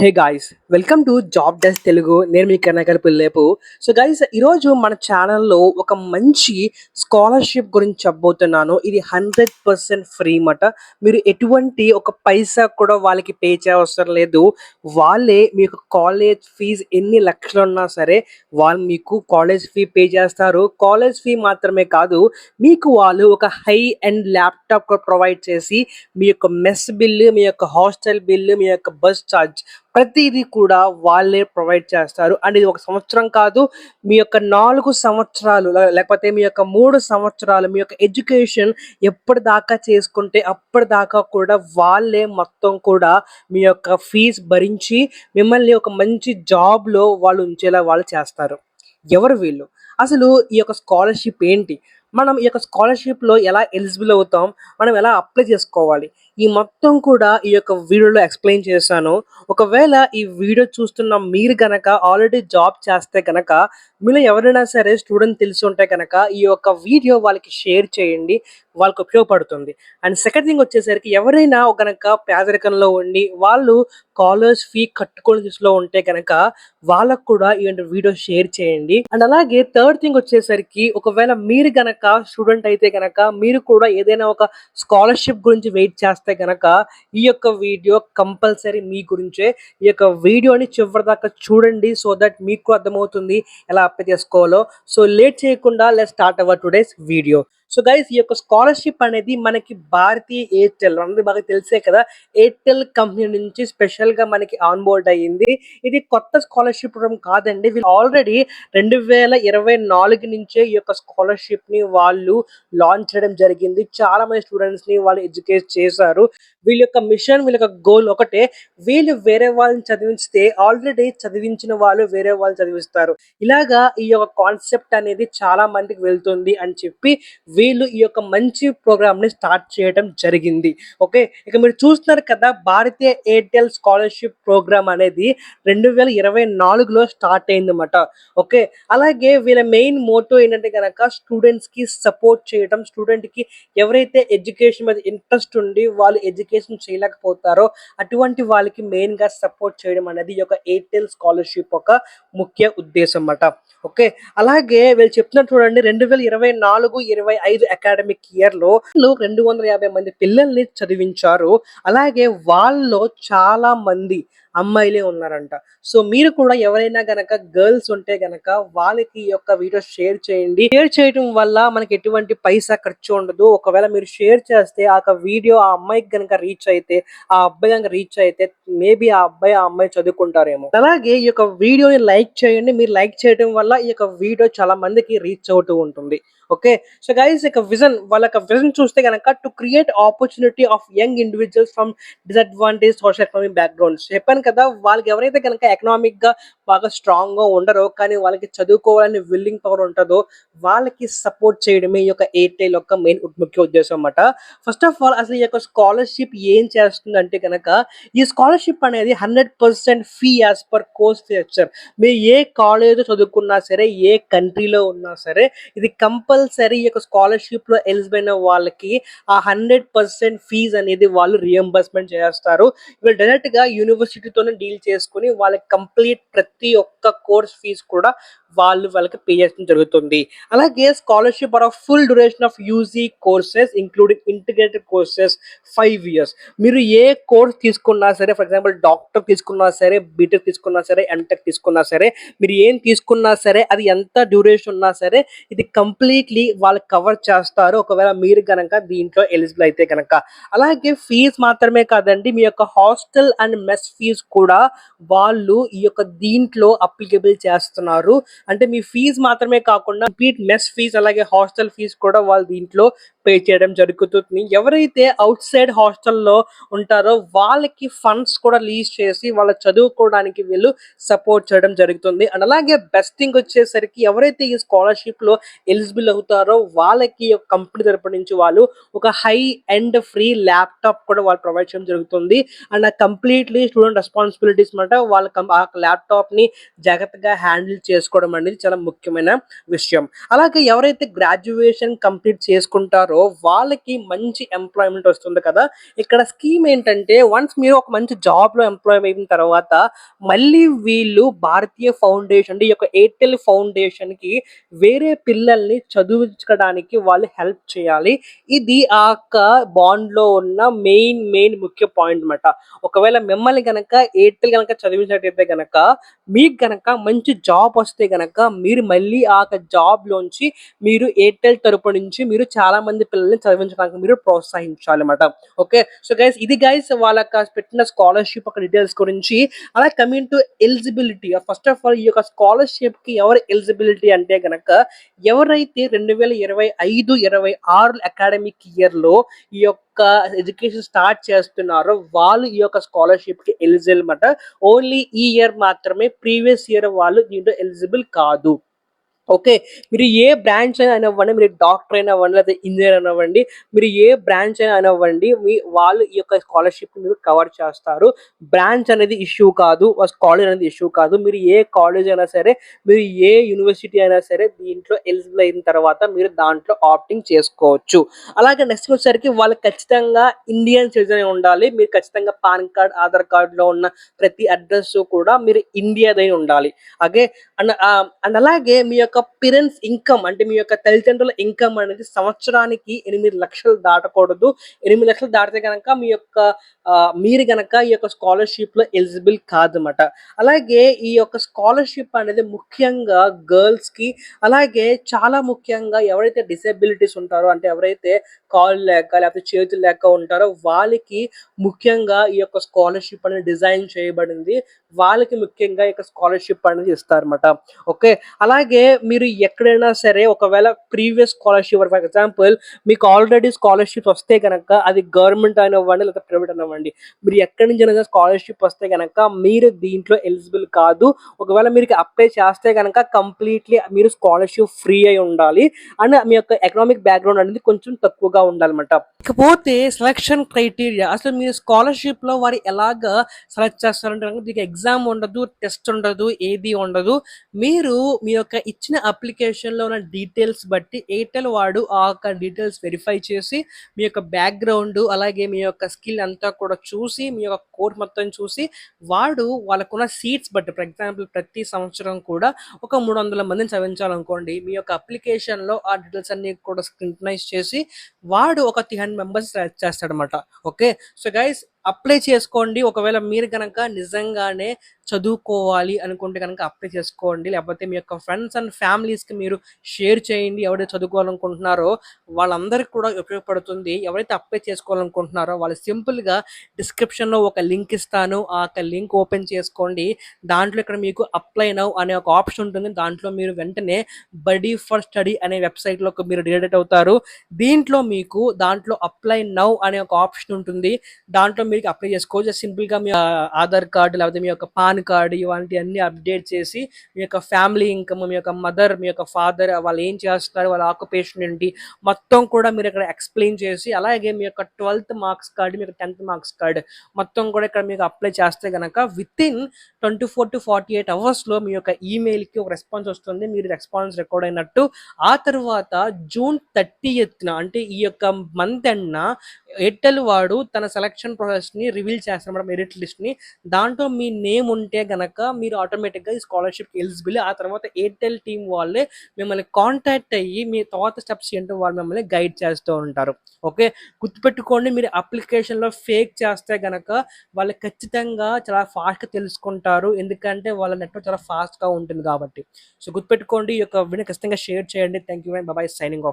Hey guys, welcome to job desk Telugu. నేను మీ Kanakal పిల్లేపు. So guys, ఈరోజు మన ఛానల్లో ఒక మంచి స్కాలర్షిప్ గురించి చెప్పబోతున్నాను. ఇది 100% ఫ్రీ మాట. మీరు ఎటువంటి ఒక పైసా కూడా వాళ్ళకి పే చేయవసరం లేదు. వాళ్ళే మీకు కాలేజ్ ఫీజు ఎన్ని లక్షలు ఉన్నా సరే వాళ్ళు మీకు కాలేజ్ ఫీ పే చేస్తారు. కాలేజ్ ఫీ మాత్రమే కాదు, మీకు వాళ్ళు ఒక హై అండ్ ల్యాప్టాప్ కూడా ప్రొవైడ్ చేసి మీ యొక్క మెస్ బిల్లు, మీ యొక్క హాస్టల్ బిల్లు, మీ యొక్క బస్ ఛార్జ్ ప్రతిదీ కూడా వాళ్ళే ప్రొవైడ్ చేస్తారు. అండ్ ఇది ఒక సంవత్సరం కాదు, మీ యొక్క 4 సంవత్సరాలు లేకపోతే మీ యొక్క 3 సంవత్సరాలు మీ యొక్క ఎడ్యుకేషన్ ఎప్పటిదాకా చేసుకుంటే అప్పటిదాకా కూడా వాళ్ళే మొత్తం కూడా మీ యొక్క ఫీజు భరించి మిమ్మల్ని ఒక మంచి జాబ్‌లో వాళ్ళు ఉంచేలా వాళ్ళు చేస్తారు. ఎవరు వీళ్ళు? అసలు ఈ యొక్క స్కాలర్‌షిప్ ఏంటి? మనం ఈ యొక్క స్కాలర్‌షిప్‌లో ఎలా ఎలిజిబుల్ అవుతాం? మనం ఎలా అప్లై చేసుకోవాలి? ఈ మొత్తం కూడా ఈ యొక్క వీడియోలో ఎక్స్‌ప్లెయిన్ చేశాను. ఒకవేళ ఈ వీడియో చూస్తున్న మీరు గనక ఆల్రెడీ జాబ్ చేస్తే గనక, మీలో ఎవరైనా సరే స్టూడెంట్ తెలిసి ఉంటే గనక ఈ యొక్క వీడియో వాళ్ళకి షేర్ చేయండి. వాళ్ళకి ఉపయోగపడుతుంది. అండ్ సెకండ్ థింగ్ వచ్చేసరికి, ఎవరైనా గనక పేదరికంలో ఉండి వాళ్ళు కాలేజ్ ఫీ కట్టుకోని దిశలో ఉంటే గనక వాళ్ళకు కూడా ఈ వీడియో షేర్ చేయండి. అండ్ అలాగే థర్డ్ థింగ్ వచ్చేసరికి, ఒకవేళ మీరు గనక స్టూడెంట్ అయితే గనక మీరు కూడా ఏదైనా ఒక స్కాలర్షిప్ గురించి వెయిట్ చేస్తే గనక ఈ యొక్క వీడియో కంపల్సరీ మీ గురించే. ఈ యొక్క వీడియోని చివరిదాకా చూడండి, సో దట్ మీకు అర్థమవుతుంది ఎలా అప్లై చేసుకోవాలో. సో లేట్ చేయకుండా let's start our today's video. So guys, ఈ యొక్క స్కాలర్షిప్ అనేది మనకి భారతీయ ఎయిర్టెల్, అందరికీ బాగా తెలిసే కదా, ఎయిర్టెల్ కంపెనీ నుంచి స్పెషల్ గా మనకి ఆన్ బోర్డ్ అయ్యింది. ఇది కొత్త స్కాలర్షిప్ ప్రోగ్రామ్ కాదండి. వీళ్ళు ఆల్రెడీ 2024 నుంచే ఈ యొక్క స్కాలర్షిప్ ని వాళ్ళు లాంచ్ చేయడం జరిగింది. చాలా మంది స్టూడెంట్స్ ని వాళ్ళు ఎడ్యుకేట్ చేశారు. వీళ్ళ యొక్క మిషన్, వీళ్ళ యొక్క గోల్ ఒకటే, వీళ్ళు వేరే వాళ్ళని చదివిస్తే ఆల్రెడీ చదివించిన వాళ్ళు వేరే వాళ్ళు చదివిస్తారు. ఇలాగా ఈ యొక్క కాన్సెప్ట్ అనేది చాలా మందికి వెళ్తుంది అని చెప్పి వీళ్ళు ఈ యొక్క మంచి ప్రోగ్రామ్ ని స్టార్ట్ చేయడం జరిగింది. ఓకే, ఇక మీరు చూస్తున్నారు కదా, భారతీయ ఎయిర్టెల్ స్కాలర్షిప్ ప్రోగ్రామ్ అనేది 2024లో స్టార్ట్ అయిందన్నమాట. ఓకే, అలాగే వీళ్ళ మెయిన్ మోటో ఏంటంటే కనుక స్టూడెంట్స్ కి సపోర్ట్ చేయడం. స్టూడెంట్ కి ఎవరైతే ఎడ్యుకేషన్ మీద ఇంట్రెస్ట్ ఉండి వాళ్ళు ఎడ్యుకేషన్ చేయలేకపోతారో అటువంటి వాళ్ళకి మెయిన్ గా సపోర్ట్ చేయడం అనేది ఈ యొక్క ఎయిర్టెల్ స్కాలర్షిప్ ఒక ముఖ్య ఉద్దేశం అన్నమాట. ఓకే, అలాగే వీళ్ళు చెప్తున్నారు చూడండి, 2024-25 అకాడమిక్ ఇయర్ లో 250 మంది పిల్లల్ని చదివించారు. అలాగే వాళ్ళలో చాలా మంది అమ్మాయిలే ఉన్నారంట. సో మీరు కూడా ఎవరైనా గనక గర్ల్స్ ఉంటే గనక వాళ్ళకి ఈ యొక్క వీడియో షేర్ చేయండి. షేర్ చేయడం వల్ల మనకి ఎటువంటి పైసా ఖర్చు ఉండదు. ఒకవేళ మీరు షేర్ చేస్తే ఆ వీడియో ఆ అమ్మాయికి గనక రీచ్ అయితే, ఆ అబ్బాయి గనక రీచ్ అయితే మేబీ ఆ అబ్బాయి ఆ అమ్మాయి చదువుకుంటారేమో. అలాగే ఈ యొక్క వీడియోని లైక్ చేయండి. మీరు లైక్ చేయడం వల్ల ఈ యొక్క వీడియో చాలా మందికి రీచ్ అవుతూ ఉంటుంది. ఓకే, సో గైస్, ఇక విజన్, వాళ్ళ విజన్ చూస్తే గనక to create opportunity of young individuals from disadvantage social economic backgrounds. చెప్పాను కదా, వాళ్ళకి ఎవరైతే కనుక ఎకనామిక్ గా బాగా స్ట్రాంగ్ గా ఉండరో కానీ వాళ్ళకి చదువుకోవాలని విల్లింగ్ పవర్ ఉంటుందో వాళ్ళకి సపోర్ట్ చేయడమే ఈ యొక్క ఎయిర్టెల్ యొక్క మెయిన్ ముఖ్య ఉద్దేశం అన్నమాట. ఫస్ట్ ఆఫ్ ఆల్, అసలు ఈ యొక్క స్కాలర్షిప్ ఏం చేస్తుంది అంటే కనుక, ఈ స్కాలర్షిప్ అనేది 100% fee as per course structure. మీరు ఏ కాలేజ్ చదువుకున్నా సరే, ఏ కంట్రీలో ఉన్నా సరే, ఇది కంపల్సరీ ఈ యొక్క స్కాలర్షిప్ లో ఎలిజిబుల్ అయిన వాళ్ళకి ఆ 100% ఫీజ్ అనేది వాళ్ళు రియంబర్స్మెంట్ చేస్తారు. వీళ్ళు డైరెక్ట్ గా యూనివర్సిటీతోనే డీల్ చేసుకుని వాళ్ళకి కంప్లీట్ ప్రతి ఒక్క కోర్స్ ఫీజు కూడా వాళ్ళకి పే చేయడం జరుగుతుంది. అలాగే scholarship are full duration of UG courses including integrated courses 5 years. మీరు ఏ కోర్స్ తీసుకున్నా సరే, ఫర్ ఎగ్జాంపుల్ డాక్టర్ తీసుకున్నా సరే, బీటెక్ తీసుకున్నా సరే, ఎంటెక్ తీసుకున్నా సరే, మీరు ఏం తీసుకున్నా సరే, అది ఎంత డ్యూరేషన్ ఉన్నా సరే ఇది కంప్లీట్లీ వాళ్ళు కవర్ చేస్తారు, ఒకవేళ మీరు కనుక దీంట్లో ఎలిజిబుల్ అయితే కనుక. అలాగే ఫీజు మాత్రమే కాదండి, మీ యొక్క హాస్టల్ అండ్ మెస్ ఫీజు కూడా వాళ్ళు ఈ యొక్క దీంట్లో అప్లికబుల్ చేస్తున్నారు. అంటే మీ ఫీజు మాత్రమే కాకుండా కంప్లీట్ మెస్ ఫీజు అలాగే హాస్టల్ ఫీజు కూడా వాళ్ళు దీంట్లో పే చేయడం జరుగుతుంది. ఎవరైతే అవుట్ సైడ్ హాస్టల్లో ఉంటారో వాళ్ళకి ఫండ్స్ కూడా రిలీజ్ చేసి వాళ్ళ చదువుకోవడానికి వీళ్ళు సపోర్ట్ చేయడం జరుగుతుంది. అండ్ అలాగే బెస్ట్ థింగ్ వచ్చేసరికి, ఎవరైతే ఈ స్కాలర్షిప్ లో ఎలిజిబుల్ అవుతారో వాళ్ళకి కంపెనీ తరపు నుంచి వాళ్ళు ఒక హై అండ్ ఫ్రీ ల్యాప్టాప్ కూడా వాళ్ళు ప్రొవైడ్ చేయడం జరుగుతుంది. అండ్ కంప్లీట్లీ స్టూడెంట్ రెస్పాన్సిబిలిటీస్ అనమాట. వాళ్ళ ఆ ల్యాప్టాప్ ని జాగ్రత్తగా హ్యాండిల్ చేసుకోవడం అనేది చాలా ముఖ్యమైన విషయం. అలాగే ఎవరైతే గ్రాడ్యుయేషన్ కంప్లీట్ చేసుకుంటారో వాళ్ళకి మంచి ఎంప్లాయ్‌మెంట్ వస్తుంది కదా! ఇక్కడ స్కీమ్ ఏంటంటే వన్స్ మీరు ఒక మంచి జాబ్‌లో ఎంప్లాయ్ అయిన తర్వాత మళ్ళీ వీళ్ళు భారతీయ ఫౌండేషన్ అంటే ఈ యొక్క ఎయిర్‌టెల్ ఫౌండేషన్‌కి వేరే పిల్లల్ని చదివించడానికి వాళ్ళు హెల్ప్ చేయాలి. ఇది ఆ యొక్క బాండ్‌లో ఉన్న మెయిన్ ముఖ్య పాయింట్ మాట. ఒకవేళ మిమ్మల్ని గనక ఎయిర్‌టెల్ గనక చదివించినట్టయితే గనక మీకు గనక మంచి జాబ్ వస్తే గనక మీరు మళ్ళీ ఆ యొక్క జాబ్‌లోంచి మీరు ఎయిర్‌టెల్ తరపు నుంచి మీరు చాలా మంది పిల్లల్ని చదివించడానికి మీరు ప్రోత్సహించాలన్నమాట. ఓకే. సో గైస్ ఇది గైస్ వాళ్ళ యొక్క పెట్టిన స్కాలర్‌షిప్ యొక్క డీటెయిల్స్ గురించి. అలా coming to eligibility. First of all ఈ యొక్క స్కాలర్‌షిప్‌కి ఎవరు ఎలిజిబిలిటీ అంటే గనక ఎవరైతే 2025, 26 అకాడమిక్ ఇయర్‌లో ఈ యొక్క ఎడ్యుకేషన్ స్టార్ట్ చేస్తున్నారో వాళ్ళు ఈ యొక్క స్కాలర్‌షిప్‌కి ఎలిజిబుల్ మాట. ఓన్లీ ఈ ఇయర్ మాత్రమే. ప్రీవియస్ ఇయర్ వాళ్ళు దీంట్లో ఎలిజిబుల్ కాదు. ఓకే. మీరు ఏ బ్రాంచ్ అయినా అవ్వండి, మీరు డాక్టర్ అయినా అవ్వండి, లేకపోతే ఇంజినీర్ అయినా అవ్వండి, మీరు ఏ బ్రాంచ్ అయినా అవ్వండి, వాళ్ళు ఈ యొక్క స్కాలర్‌షిప్‌ని మీరు కవర్ చేస్తారు. బ్రాంచ్ అనేది ఇష్యూ కాదు. కాలేజ్ అనేది ఇష్యూ కాదు. మీరు ఏ కాలేజ్ అయినా సరే, మీరు ఏ యూనివర్సిటీ అయినా సరే దీంట్లో ఎలిజిబుల్ అయిన తర్వాత మీరు దాంట్లో ఆప్టింగ్ చేసుకోవచ్చు. అలాగే నెక్స్ట్ వచ్చేసరికి వాళ్ళు ఖచ్చితంగా ఇండియన్ సిటిజన్ అయి ఉండాలి. మీరు ఖచ్చితంగా పాన్ కార్డ్, ఆధార్ కార్డ్‌లో ఉన్న ప్రతి అడ్రెస్ కూడా మీరు ఇండియాదై ఉండాలి. ఓకే. అండ్ అలాగే మీ యొక్క పేరెంట్స్ ఇన్కమ్ అంటే మీ యొక్క తల్లిదండ్రుల ఇన్కమ్ అనేది సంవత్సరానికి 8,00,000 దాటకూడదు. 8,00,000 దాటితే గనక మీ యొక్క మీరు గనక ఈ యొక్క స్కాలర్‌షిప్‌లో ఎలిజిబుల్ కాదన్నమాట. అలాగే ఈ యొక్క స్కాలర్‌షిప్ అనేది ముఖ్యంగా గర్ల్స్‌కి అలాగే చాలా ముఖ్యంగా ఎవరైతే డిసేబిలిటీస్ ఉంటారో అంటే ఎవరైతే కాళ్ళు లేక లేకపోతే చేతులు లేక ఉంటారో వాళ్ళకి ముఖ్యంగా ఈ యొక్క స్కాలర్‌షిప్ అనేది డిజైన్ చేయబడింది. వాళ్ళకి ముఖ్యంగా ఈ యొక్క స్కాలర్‌షిప్ అనేది ఇస్తారన్నమాట. ఓకే. అలాగే మీరు ఎక్కడైనా సరే ఒకవేళ ప్రీవియస్ స్కాలర్‌షిప్ ఫర్ ఎగ్జాంపుల్ మీకు ఆల్రెడీ స్కాలర్‌షిప్స్ వస్తే గనక అది గవర్నమెంట్ అయినివ్వండి లేకపోతే ప్రైవేట్ అయినివ్వండి. మీరు ఎక్కడి నుంచైనా స్కాలర్‌షిప్ వస్తే గనక మీరు దీంట్లో ఎలిజిబుల్ కాదు. ఒకవేళ మీరు అప్లై చేస్తే గనక కంప్లీట్‌లీ మీరు స్కాలర్‌షిప్ ఫ్రీ అయి ఉండాలి. అండ్ మీ యొక్క ఎకనామిక్ బ్యాక్‌గ్రౌండ్ అనేది కొంచెం తక్కువగా ఉండాలన్నమాట. ఇకపోతే సెలక్షన్ క్రైటీరియా అసలు మీరు స్కాలర్‌షిప్‌లో వారు ఎలాగా సెలెక్ట్ చేస్తారంటే గనుక మీకు ఎగ్జామ్ ఉండదు, టెస్ట్ ఉండదు, ఏది ఉండదు. మీరు మీ యొక్క ఇచ్చిన అప్లికేషన్‌లో ఉన్న డీటెయిల్స్ బట్టి ఎయిర్‌టెల్ వాడు ఆ యొక్క డీటెయిల్స్ వెరిఫై చేసి మీ యొక్క బ్యాక్‌గ్రౌండ్ అలాగే మీ యొక్క స్కిల్ అంతా కూడా చూసి మీ యొక్క కోర్స్ మొత్తం చూసి వాడు వాళ్ళకున్న సీట్స్ బట్టి ఫర్ ఎగ్జాంపుల్ ప్రతి సంవత్సరం కూడా ఒక 300 మందిని చదివించాలనుకోండి. మీ యొక్క అప్లికేషన్‌లో ఆ డీటెయిల్స్ అన్నీ కూడా స్క్రూటనైజ్ చేసి వాడు ఒక 300 మెంబర్స్ సెలెక్ట్ చేస్తాడనమాట. ఓకే. సో గైస్ అప్లై చేసుకోండి. ఒకవేళ మీరు గనక నిజంగానే చదువుకోవాలి అనుకుంటే గనక అప్లై చేసుకోండి. లేకపోతే మీ యొక్క ఫ్రెండ్స్ అండ్ ఫ్యామిలీస్‌కి మీరు షేర్ చేయండి. ఎవరైతే చదువుకోవాలనుకుంటున్నారో వాళ్ళందరికి కూడా ఉపయోగపడుతుంది. ఎవరైతే అప్లై చేసుకోవాలనుకుంటున్నారో వాళ్ళు సింపుల్‌గా డిస్క్రిప్షన్‌లో ఒక లింక్ ఇస్తాను. ఆ యొక్క లింక్ ఓపెన్ చేసుకోండి. దాంట్లో ఇక్కడ మీకు అప్లై నౌ అనే ఒక ఆప్షన్ ఉంటుంది. దాంట్లో మీరు వెంటనే బడీ ఫర్ స్టడీ అనే వెబ్‌సైట్‌లోకి మీరు రీడైరెక్ట్ అవుతారు. దీంట్లో మీకు దాంట్లో అప్లై నౌ అనే ఒక ఆప్షన్ ఉంటుంది. దాంట్లో మీకు అప్లై చేసుకోవచ్చు. జస్ట్ సింపుల్‌గా మీ ఆధార్ కార్డ్ లేకపోతే మీ యొక్క పాన్ కార్డ్ ఇలాంటివన్నీ అప్డేట్ చేసి మీ యొక్క ఫ్యామిలీ ఇన్కమ్, మీ యొక్క మదర్, మీ యొక్క ఫాదర్ వాళ్ళు ఏం చేస్తున్నారు, వాళ్ళ ఆక్యుపేషన్ ఏంటి మొత్తం కూడా మీరు ఇక్కడ ఎక్స్‌ప్లెయిన్ చేసి అలాగే మీ యొక్క 12థ్ మార్క్స్ కార్డ్, మీ యొక్క 10థ్ మార్క్స్ కార్డ్ మొత్తం కూడా ఇక్కడ మీకు అప్లై చేస్తే గనక వితిన్ 24-48 అవర్స్‌లో మీ యొక్క ఈమెయిల్‌కి ఒక రెస్పాన్స్ వస్తుంది. మీరు రెస్పాన్స్ రికార్డ్ అయినట్టు. ఆ తర్వాత జూన్ 30న అంటే ఈ యొక్క మంత్ ఎండ్‌న ఎయిర్‌టెల్ వాడు తన సెలక్షన్ ప్రాసెస్‌ని రివీల్ చేస్తాడన్నమాట మెరిట్ లిస్ట్‌ని. దాంట్లో మీ నేమ్ ఉంటే గనక మీరు ఆటోమేటిక్‌గా ఈ స్కాలర్‌షిప్‌కి ఎలిజిబుల్. ఆ తర్వాత ఎయిర్‌టెల్ టీమ్ వాళ్ళే మిమ్మల్ని కాంటాక్ట్ అయ్యి మీ తర్వాత స్టెప్స్ ఏంటో వాళ్ళు మిమ్మల్ని గైడ్ చేస్తూ ఉంటారు. ఓకే. గుర్తుపెట్టుకోండి మీరు అప్లికేషన్‌లో ఫేక్ చేస్తే గనక వాళ్ళు ఖచ్చితంగా చాలా ఫాస్ట్‌గా తెలుసుకుంటారు. ఎందుకంటే వాళ్ళ నెట్‌వర్క్ చాలా ఫాస్ట్‌గా ఉంటుంది కాబట్టి. సో గుర్తుపెట్టుకోండి ఈ యొక్క వీడియోని ఖచ్చితంగా షేర్ చేయండి. Thank you and by by signing off.